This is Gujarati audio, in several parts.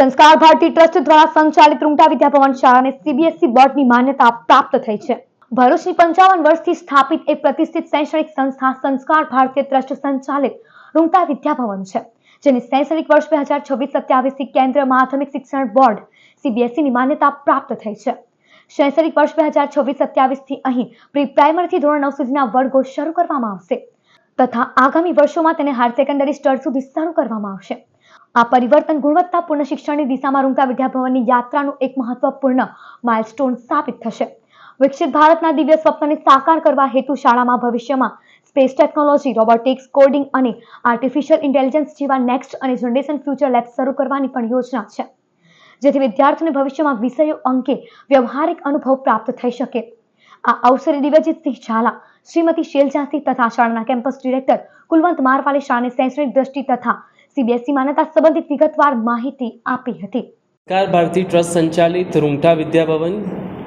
સંસ્કાર ભારતી ટ્રસ્ટ દ્વારા સંચાલિત રૂંગટા વિદ્યાભવન શાળાને સીબીએસઈ બોર્ડની માન્યતા પ્રાપ્ત થઈ છે। ભરૂચની 55 વર્ષથી સ્થાપિત એક પ્રતિષ્ઠિત શૈક્ષણિક સંસ્થા સંસ્કાર ભારતી ટ્રસ્ટ સંચાલિત રૂંગટા વિદ્યાભવન છે, જેને શૈક્ષણિક વર્ષ 2026-27 થી કેન્દ્રીય માધ્યમિક શિક્ષણ બોર્ડ સીબીએસઈની માન્યતા પ્રાપ્ત થઈ છે। શૈક્ષણિક વર્ષ 2026-27 થી અહીં પ્રી પ્રાઇમરીથી ધોરણ 9 સુધીના વર્ગો શરૂ કરવામાં આવશે તથા આગામી વર્ષોમાં તેને હાયર સેકન્ડરી સ્તર સુધી શરૂ કરવામાં આવશે। આ પરિવર્તન ગુણવત્તાપૂર્ણ શિક્ષણની દિશામાં રૂંગટા વિદ્યાભવનની યાત્રાનું એક મહત્વપૂર્ણ માઇલસ્ટોન સાબિત થશે। વિકસિત ભારતના દિવ્ય સ્વપ્નને સાકાર કરવા હેતુ શાળામાં ભવિષ્યમાં સ્પેસ ટેકનોલોજી, રોબોટિક્સ, કોડિંગ અને આર્ટિફિશિયલ ઇન્ટેલિજન્સ જેવા નેક્સ્ટ અને જનરેશન ફ્યુચર લેબ્સ શરૂ કરવાની પણ યોજના છે, જેથી વિદ્યાર્થીઓને ભવિષ્યમાં વિષયો અંગે વ્યવહારિક અનુભવ પ્રાપ્ત થઈ શકે। આ અવસરે દિવ્યજીતસિંહ ઝાલા, શ્રીમતી શૈલજાસિંહ તથા શાળાના કેમ્પસ ડિરેક્ટર કુલવંત મારવાલે શાળાને શૈક્ષણિક દ્રષ્ટિ તથા સીબીએસઈ માન્યતા સંબંધિત વિગતવાર માહિતી આપી હતી। સંસ્કાર ભારતી ટ્રસ્ટ સંચાલિત રૂંગટા વિદ્યાભવન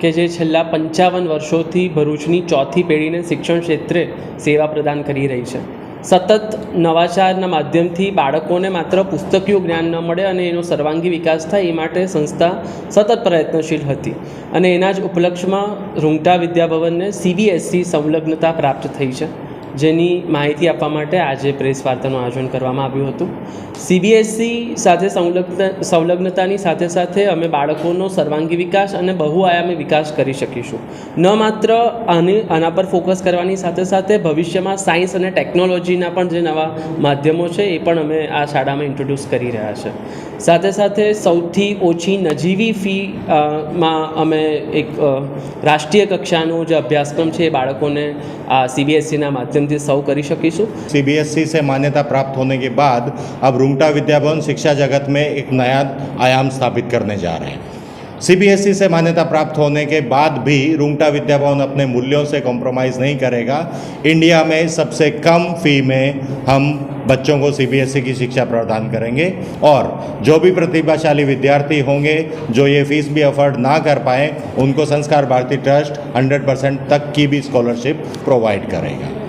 કે જે છેલ્લા 55 વર્ષોથી ભરૂચની ચોથી પેઢીને શિક્ષણ ક્ષેત્રે સેવા પ્રદાન કરી રહી છે। સતત નવાચારના માધ્યમથી બાળકોને માત્ર પુસ્તકીય જ્ઞાન ન મળે અને એનો સર્વાંગી વિકાસ થાય એ માટે સંસ્થા સતત પ્રયત્નશીલ હતી અને એના જ ઉપલક્ષમાં રૂંગટા વિદ્યાભવનને સીબીએસઈ સંલગ્નતા પ્રાપ્ત થઈ છે, જેની માહિતી આપવા માટે આજે પ્રેસ વાર્તાનું આયોજન કરવામાં આવ્યું હતું। સીબીએસઈ સાથે સંલગ્નતાની સાથે સાથે અમે બાળકોનો સર્વાંગી વિકાસ અને બહુઆયામી વિકાસ કરી શકીશું। ન માત્ર આના પર ફોકસ કરવાની સાથે સાથે ભવિષ્યમાં સાયન્સ અને ટેકનોલોજીના પણ જે નવા માધ્યમો છે એ પણ અમે આ શાળામાં ઇન્ટ્રોડ્યુસ કરી રહ્યા છે। સાથે સાથે સૌથી ઓછી નજીવી ફીમાં અમે એક રાષ્ટ્રીય કક્ષાનો જે અભ્યાસક્રમ છે એ બાળકોને આ સીબીએસઈના माध्यम से सर्व करी सकीशु। सीबीएसई से मान्यता प्राप्त होने के बाद अब रूंगटा विद्याभवन शिक्षा जगत में एक नया आयाम स्थापित करने जा रहे हैं। सीबीएसई से मान्यता प्राप्त होने के बाद भी रूंगटा विद्याभवन अपने मूल्यों से कॉम्प्रोमाइज़ नहीं करेगा। इंडिया में सबसे कम फी में हम बच्चों को सीबीएसई की शिक्षा प्रदान करेंगे और जो भी प्रतिभाशाली विद्यार्थी होंगे जो ये फीस भी अफोर्ड ना कर पाए उनको संस्कार भारती ट्रस्ट 100% तक की भी स्कॉलरशिप प्रोवाइड करेगा।